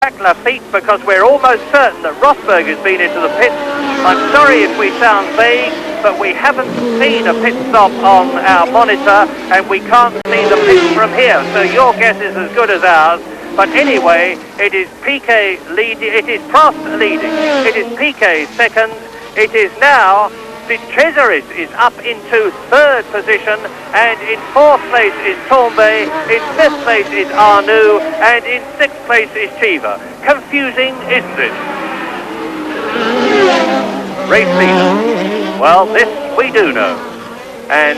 Jacques Lafitte, because we're almost certain that Rosberg has been into the pits. I'm sorry if we sound vague, but we haven't seen a pit stop on our monitor, and we can't see the pits from here, so your guess is as good as ours. But anyway, it is Piquet leading, it is Prost leading, it is Piquet second, it is now De Cesaris is up into third position, and in fourth place is Tombé, in fifth place is Arnoux, and in sixth place is Chiva. Confusing, isn't it? Race leader. Well, this we do know. And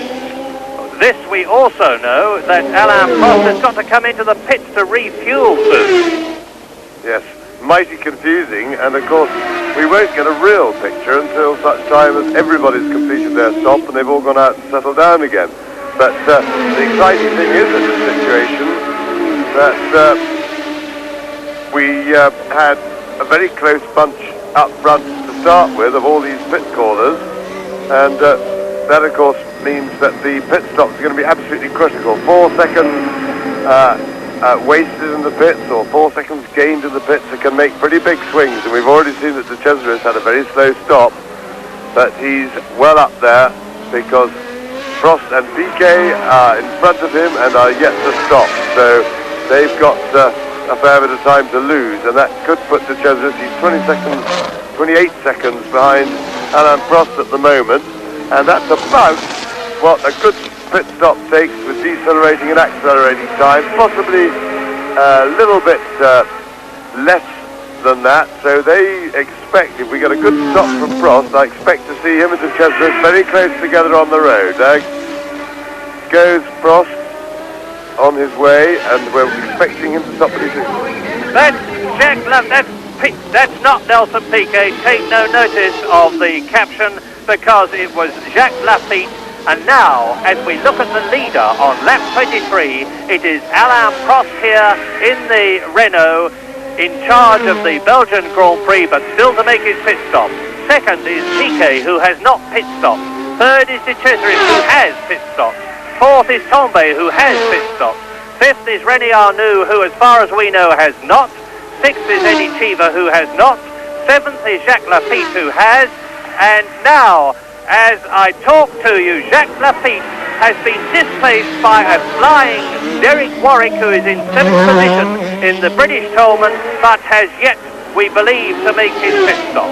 this we also know, that Alain Prost has got to come into the pits to refuel soon. Yes, mighty confusing, and of course we won't get a real picture until such time as everybody's completed their stop and they've all gone out and settled down again. But the exciting thing is in this situation that we had a very close bunch up front to start with of all these pit corners, and that of course means that the pit stops are going to be absolutely critical. 4 seconds wasted in the pits, or 4 seconds gained in the pits, it can make pretty big swings, and we've already seen that De Cesaris had a very slow stop, but he's well up there because Prost and Piquet are in front of him and are yet to stop, so they've got a fair bit of time to lose, and that could put De Cesaris, he's 28 seconds behind Alain Prost at the moment, and that's about what a good pit stop takes with decelerating and accelerating time, possibly a little bit less than that, so they expect, if we get a good stop from Prost, I expect to see him and De Cesaris very close together on the road. Goes Prost on his way, and we're expecting him to stop pretty soon. That's Jacques Lafitte, that's not Nelson Piquet. Take no notice of the caption, because it was Jacques Lafitte. And now, as we look at the leader on lap 23, it is Alain Prost here in the Renault, in charge of the Belgian Grand Prix, but still to make his pit stop. Second is Piquet, who has not pit stopped. Third is De Cesaris, who has pit stopped. Fourth is Tombé, who has pit stopped. Fifth is René Arnoux, who as far as we know has not. Sixth is Eddie Chiva, who has not. Seventh is Jacques Lafitte, who has. And now, as I talk to you, Jacques Lafitte has been displaced by a flying Derek Warwick, who is in 7th position in the British Tolman, but has yet, we believe, to make his pit stop.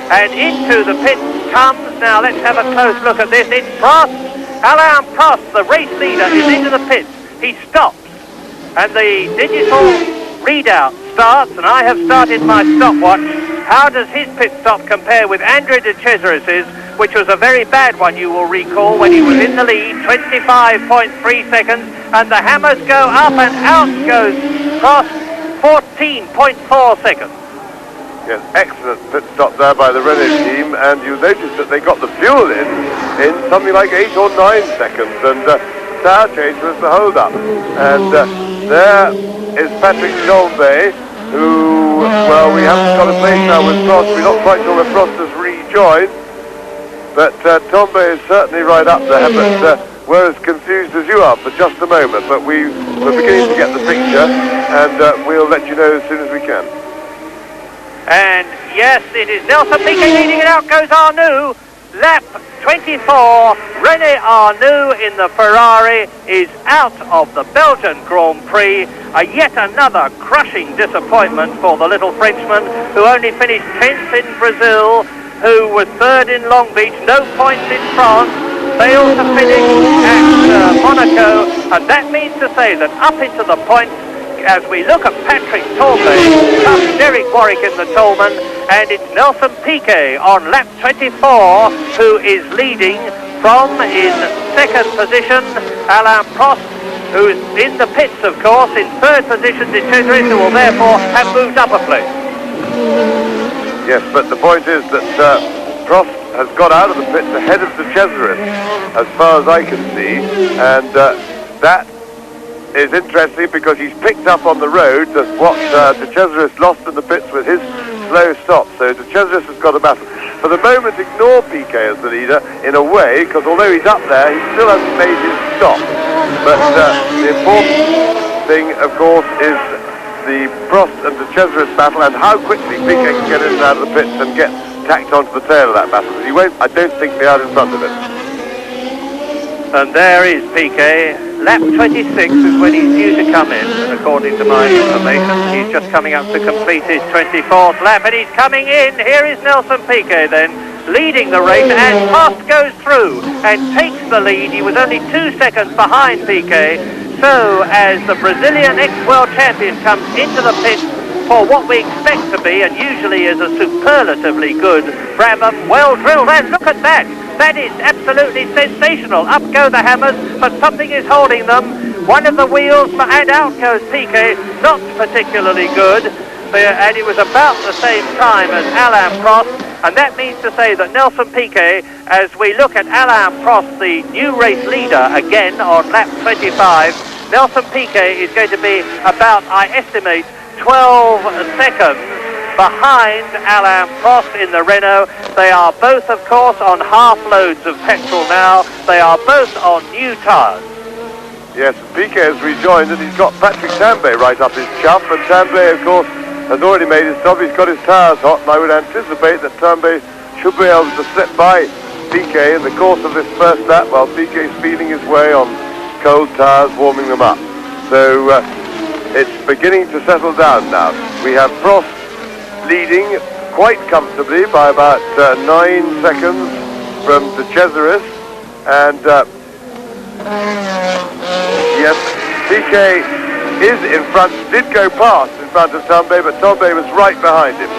And into the pit comes, now let's have a close look at this, it's Prost. Alain Prost, the race leader, is into the pits. He stops, and the digital readout starts, and I have started my stopwatch. How does his pit stop compare with Andrea De Cesaris's, which was a very bad one, you will recall, when he was in the lead, 25.3 seconds, and the hammers go up and out goes Prost, 14.4 seconds. Yes, excellent pit stop there by the Renault team, and you notice that they got the fuel in something like 8 or 9 seconds, and tire change was the hold-up. And there is Patrick Tombé, who, well, we haven't got a place now with Prost. We're not quite sure where Prost has rejoined, but Tombé is certainly right up there, but we're as confused as you are for just a moment, but we're beginning to get the picture, and we'll let you know as soon as we can. And yes, it is Nelson Piquet leading, and out goes Arnoux. Lap 24, René Arnoux in the Ferrari is out of the Belgian Grand Prix. Yet another crushing disappointment for the little Frenchman, who only finished 10th in Brazil, who was 3rd in Long Beach, no points in France, failed to finish at Monaco, and that means to say that up into the points, as we look at Patrick Tombé, comes Derek Warwick in the Tolman, and it's Nelson Piquet on lap 24 who is leading from in 2nd position. Alain Prost, who's in the pits, of course, in 3rd position. De Cesaris, who will therefore have moved up a place. Yes, but the point is that Prost has got out of the pits ahead of De Cesaris, as far as I can see, and that is interesting because he's picked up on the road what De Cesaris lost in the pits with his slow stop. So De Cesaris has got a battle. For the moment, ignore Piquet as the leader in a way, because although he's up there, he still hasn't made his stop. But the important thing, of course, is the Prost and De Cesaris battle, and how quickly Piquet can get in and out of the pits and get tacked onto the tail of that battle. He won't, I don't think, be out in front of it. And there is Piquet. Lap 26 is when he's due to come in, according to my information. He's just coming up to complete his 24th lap, and he's coming in. Here is Nelson Piquet then, leading the race, and Prost goes through and takes the lead. He was only 2 seconds behind Piquet. So, as the Brazilian ex-world champion comes into the pit for what we expect to be, and usually is a superlatively good Brabham, well drilled, and look at that! That is absolutely sensational. Up go the hammers, but something is holding them. One of the wheels, and out goes Piquet. Not particularly good, and it was about the same time as Alain Prost, and that means to say that Nelson Piquet, as we look at Alain Prost, the new race leader, again on lap 25, Nelson Piquet is going to be about, I estimate, 12 seconds behind Alain Prost in the Renault. They are both, of course, on half loads of petrol now. They are both on new tyres. Yes, Piquet has rejoined, and he's got Patrick Tambay right up his chuff, and Tambay, of course, has already made his stop. He's got his tyres hot, and I would anticipate that Tambay should be able to slip by Piquet in the course of this first lap, while Piquet's feeling his way on cold tyres, warming them up. So it's beginning to settle down now. We have Prost leading quite comfortably by about 9 seconds from De Cesaris, and yes, Piquet is in front, did go past in front of Tambay, but Tambay was right behind him.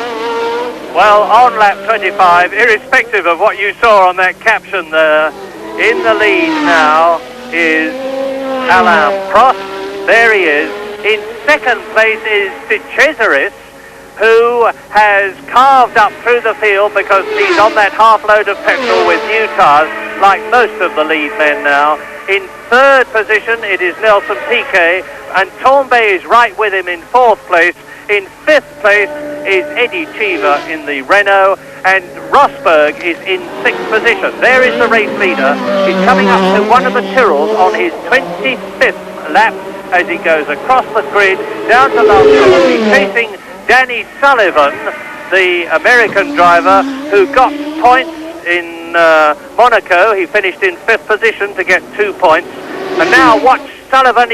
Well, on lap 25, irrespective of what you saw on that caption there, in the lead now is Alain Prost. There he is. In second place is De Cesaris, who has carved up through the field because he's on that half load of petrol with new tyres, like most of the lead men now. In third position, it is Nelson Piquet, and Tambay is right with him in fourth place. In fifth place is Eddie Cheever in the Renault, and Rosberg is in sixth position. There is the race leader. He's coming up to one of the Tyrrells on his 25th lap as he goes across the grid down to last corner. He's chasing Danny Sullivan, the American driver who got points in Monaco. He finished in fifth position to get 2 points. And now watch Sullivan.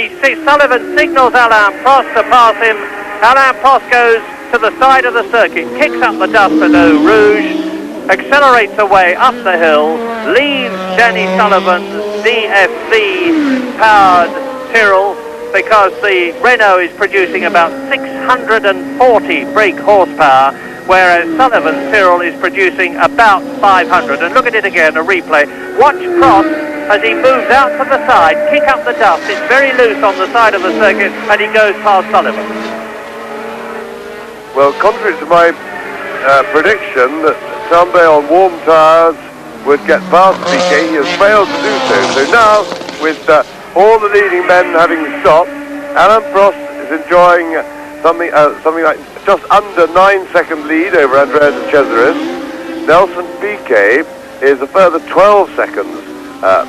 Sullivan signals Alain Prost to pass him. Alain Prost goes to the side of the circuit, kicks up the dust at Eau Rouge, accelerates away up the hill, leaves Danny Sullivan's DFV powered Tyrrell, because the Renault is producing about 640 brake horsepower, whereas Sullivan's Tyrrell is producing about 500. And look at it again, a replay. Watch Prost as he moves out to the side, kick up the dust. It's very loose on the side of the circuit, and he goes past Sullivan. Well, contrary to my prediction that Tambay on warm tyres would get past Piquet, he has failed to do so. So now, with all the leading men having stopped, Alain Prost is enjoying something like just under 9-second lead over Andrea De Cesaris. Nelson Piquet is a further 12 seconds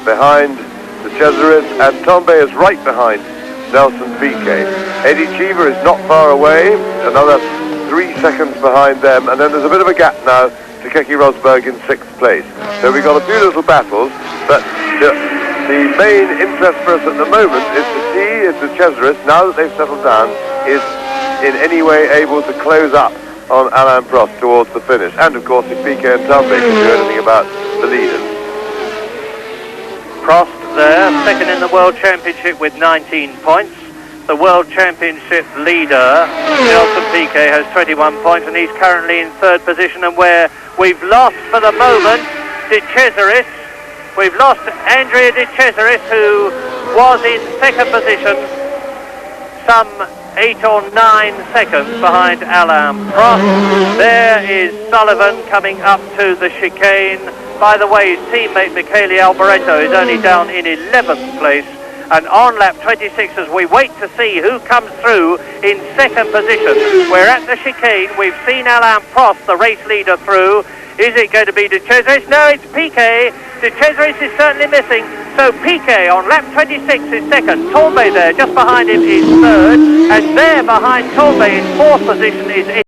behind De Cesaris, and Tambay is right behind Nelson Piquet. Eddie Cheever is not far away, another 3 seconds behind them, and then there's a bit of a gap now to Keke Rosberg in 6th place. So we've got a few little battles, but the main interest for us at the moment is to see if De Cesaris, now that they've settled down, is in any way able to close up on Alain Prost towards the finish. And of course, if Piquet and Tambay can do anything about the leaders. Prost there, second in the World Championship with 19 points. The World Championship leader, Nelson Piquet, has 21 points, and he's currently in third position. And where we've lost for the moment De Cesaris, we've lost Andrea De Cesaris, who was in second position, some 8 or 9 seconds behind Alain Prost. There is Sullivan coming up to the chicane. By the way, his teammate Michele Alboreto is only down in 11th place. And on lap 26, as we wait to see who comes through in second position, we're at the chicane. We've seen Alain Prost, the race leader, through. Is it going to be De Cesaris? No, it's Piquet. De Cesaris is certainly missing. So Piquet on lap 26 is second. Torbay there, just behind him is third. And there behind Torbay in fourth position is